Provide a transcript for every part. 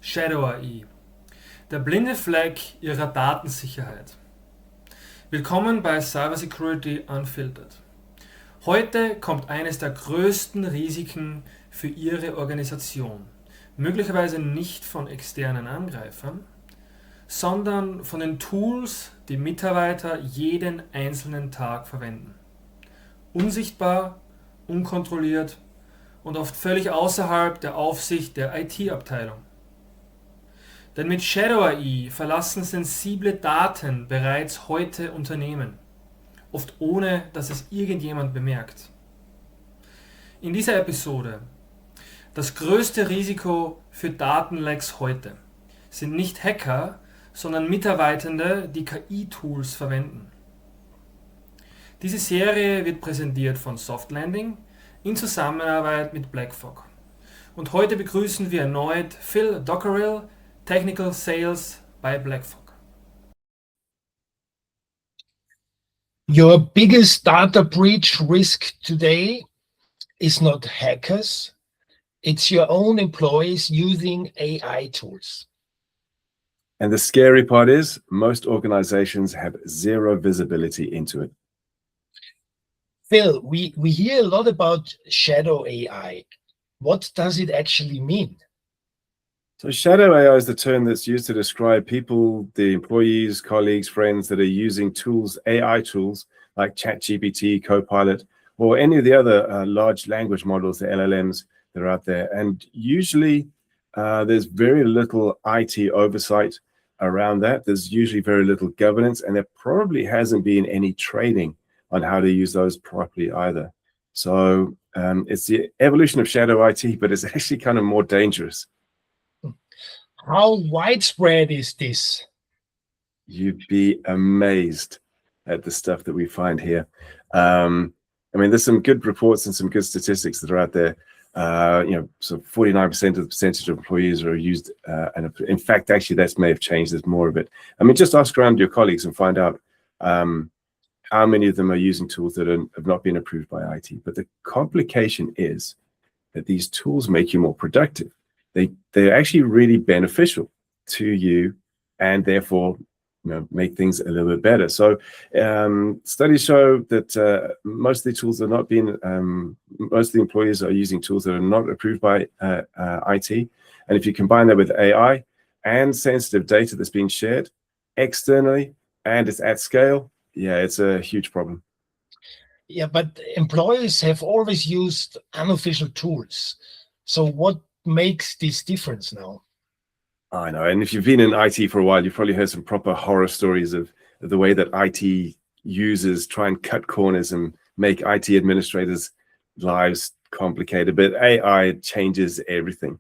Shadow AI, der blinde Fleck ihrer Datensicherheit. Willkommen bei Cybersecurity Unfiltered. Heute kommt eines der größten Risiken für Ihre Organisation, möglicherweise nicht von externen Angreifern, sondern von den Tools, die Mitarbeiter jeden einzelnen Tag verwenden. Unsichtbar, unkontrolliert und oft völlig außerhalb der Aufsicht der IT-Abteilung. Denn mit Shadow AI verlassen sensible Daten bereits heute Unternehmen, oft ohne dass es irgendjemand bemerkt. In dieser Episode: Das größte Risiko für Datenlecks heute sind nicht Hacker, sondern Mitarbeitende, die KI-Tools verwenden. Diese Serie wird präsentiert von Softlanding in Zusammenarbeit mit BlackFog. Und heute begrüßen wir erneut Phil Dockerill, Technical Sales bei BlackFog. Your biggest data breach risk today is not hackers, it's your own employees using AI tools. And the scary part is, most organizations have zero visibility into it. Phil, we hear a lot about shadow AI. What does it actually mean? So shadow AI is the term that's used to describe people, the employees, colleagues, friends that are using tools, AI tools like ChatGPT, Copilot, or any of the other large language models, the LLMs that are out there. And usually there's very little IT oversight around that. There's usually very little governance, and there probably hasn't been any training on how to use those properly either. So it's the evolution of shadow IT, but it's actually kind of more dangerous. How widespread is this? You'd be amazed at the stuff that we find here. I mean, there's some good reports and some good statistics that are out there. So 49% of the percentage of employees are used, and in fact, actually, that may have changed. There's more of it. I mean, just ask around your colleagues and find out how many of them are using tools that have not been approved by IT. But the complication is that these tools make you more productive. They're actually really beneficial to you, and therefore, make things a little bit better. So studies show that most of the tools are not being, most of the employees are using tools that are not approved by IT. And if you combine that with AI and sensitive data that's being shared externally and it's at scale, yeah, it's a huge problem. Yeah, but employees have always used unofficial tools. So what makes this difference now? I know, and if you've been in IT for a while, you've probably heard some proper horror stories of the way that IT users try and cut corners and make IT administrators' lives complicated. But AI changes everything.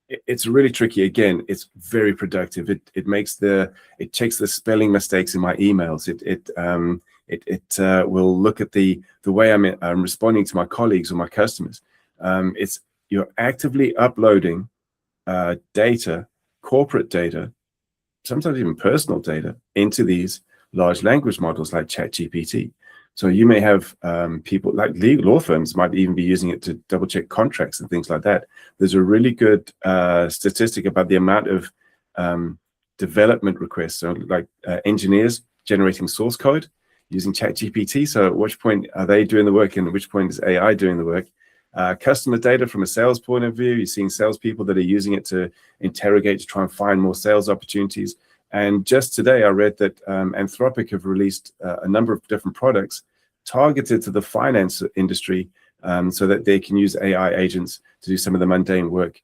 It's really tricky. Again, it's very productive. It checks the spelling mistakes in my emails. It will look at the way I'm responding to my colleagues or my customers. You're actively uploading data, corporate data, sometimes even personal data, into these large language models like ChatGPT. So you may have people like legal law firms might even be using it to double check contracts and things like that. There's a really good statistic about the amount of development requests, so like engineers generating source code using ChatGPT. So at which point are they doing the work and at which point is AI doing the work? Customer data from a sales point of view, you're seeing salespeople that are using it to interrogate, to try and find more sales opportunities. And just today, I read that Anthropic have released a number of different products targeted to the finance industry so that they can use AI agents to do some of the mundane work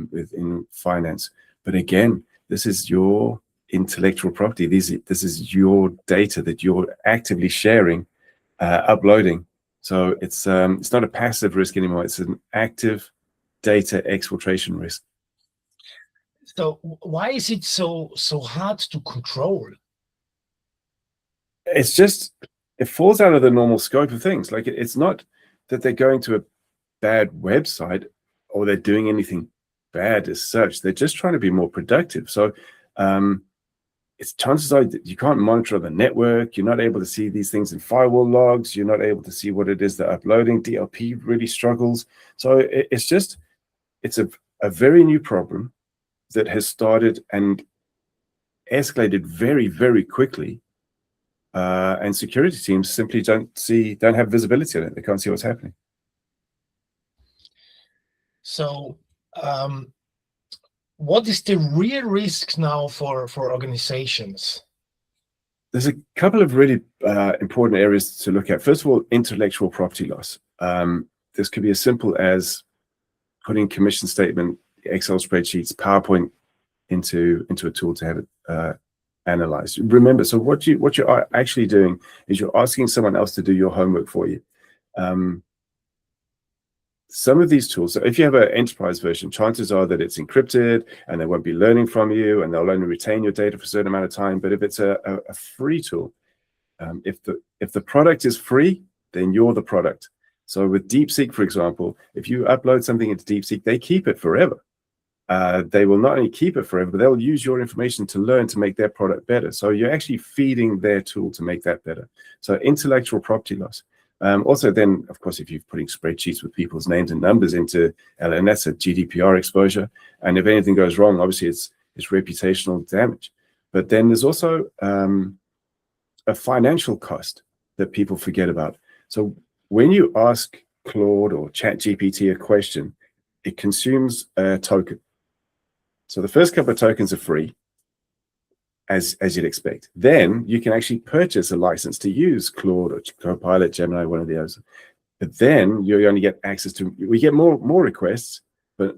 within finance. But again, this is your intellectual property. This is your data that you're actively sharing, uploading. So it's not a passive risk anymore. It's an active data exfiltration risk. So why is it so hard to control? It's just, it falls out of the normal scope of things. Like it's not that they're going to a bad website or they're doing anything bad as such. They're just trying to be more productive. So it's chances are that you can't monitor the network. You're not able to see these things in firewall logs. You're not able to see what it is they're uploading. DLP really struggles. So it's a very new problem. that has started and escalated very, very quickly. And security teams simply don't have visibility on it. They can't see what's happening. So, what is the real risk now for organizations? There's a couple of really important areas to look at. First of all, intellectual property loss. This could be as simple as putting commission statement, Excel spreadsheets, PowerPoint into a tool to have it analyzed. Remember, so what you're actually doing is you're asking someone else to do your homework for you. Some of these tools, so if you have an enterprise version, chances are that it's encrypted and they won't be learning from you and they'll only retain your data for a certain amount of time. But if it's a free tool, if the product is free, then you're the product. So with DeepSeek, for example, if you upload something into DeepSeek, they keep it forever. They will not only keep it forever, but they'll use your information to learn to make their product better. So you're actually feeding their tool to make that better. So intellectual property loss. Also then, of course, if you're putting spreadsheets with people's names and numbers into LNS, a GDPR exposure, and if anything goes wrong, obviously it's reputational damage. But then there's also a financial cost that people forget about. So when you ask Claude or ChatGPT a question, it consumes a token. So the first couple of tokens are free, as you'd expect. Then you can actually purchase a license to use Claude or Copilot, Gemini, one of the others. But then you only get access to, we get more requests, but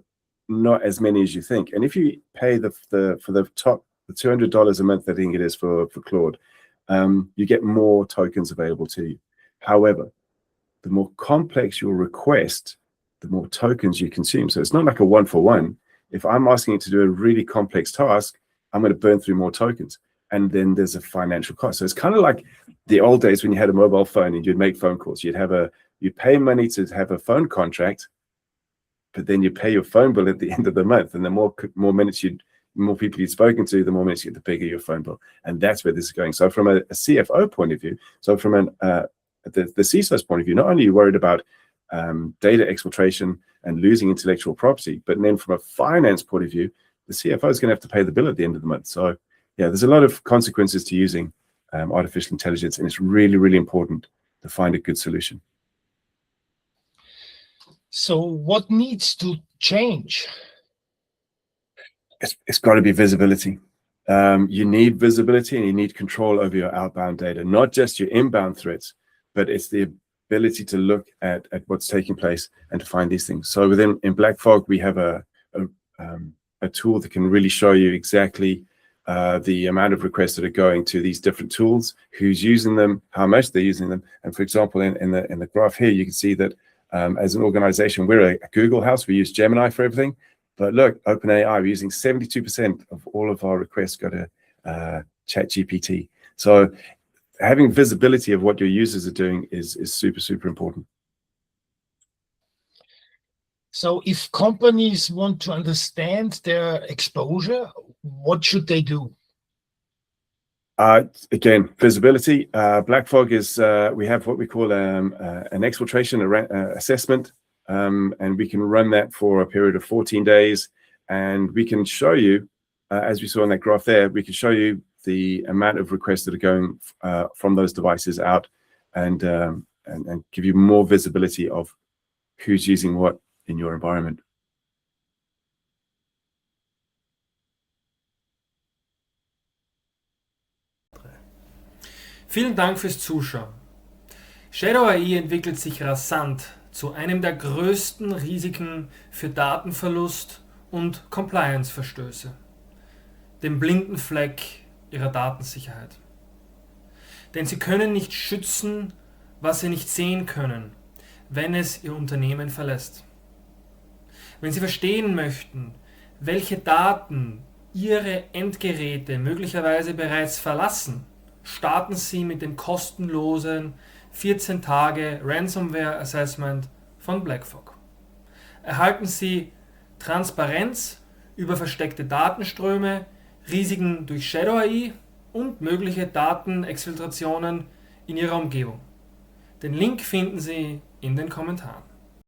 not as many as you think. And if you pay for the top, the $200 a month, I think it is for Claude, you get more tokens available to you. However, the more complex your request, the more tokens you consume. So it's not like a one-for-one. If I'm asking it to do a really complex task, I'm going to burn through more tokens. And then there's a financial cost. So it's kind of like the old days when you had a mobile phone and you'd make phone calls. You'd pay money to have a phone contract, but then you pay your phone bill at the end of the month. And the more people you'd spoken to, the more minutes you get, the bigger your phone bill. And that's where this is going. So from a CFO point of view, so from the CISO's point of view, not only are you worried about data exfiltration and losing intellectual property, but then from a finance point of view, the CFO is going to have to pay the bill at the end of the month. So yeah, there's a lot of consequences to using artificial intelligence, and it's really, really important to find a good solution. So what needs to change? It's got to be visibility. You need visibility and you need control over your outbound data, not just your inbound threats, but it's the ability to look at what's taking place and to find these things. So in BlackFog, we have a tool that can really show you exactly the amount of requests that are going to these different tools, who's using them, how much they're using them. And for example, in the graph here, you can see that as an organization, we're a Google house. We use Gemini for everything. But look, OpenAI, we're using 72% of all of our requests go to ChatGPT. So having visibility of what your users are doing is super, super important. So if companies want to understand their exposure, what should they do? Again, visibility. BlackFog is, we have what we call an exfiltration assessment, and we can run that for a period of 14 days. And we can show you, as we saw in that graph there, we can show you the amount of requests that are going from those devices out, and give you more visibility of who's using what in your environment. Vielen Dank fürs Zuschauen. Shadow AI entwickelt sich rasant zu einem der größten Risiken für Datenverlust und Compliance-Verstöße, dem blinden Fleck ihrer Datensicherheit. Denn sie können nicht schützen, was sie nicht sehen können, wenn es ihr Unternehmen verlässt. Wenn Sie verstehen möchten, welche Daten Ihre Endgeräte möglicherweise bereits verlassen, starten Sie mit dem kostenlosen 14 Tage Ransomware Assessment von BlackFog. Erhalten Sie Transparenz über versteckte Datenströme, Risiken durch Shadow AI und mögliche Datenexfiltrationen in Ihrer Umgebung. Den Link finden Sie in den Kommentaren.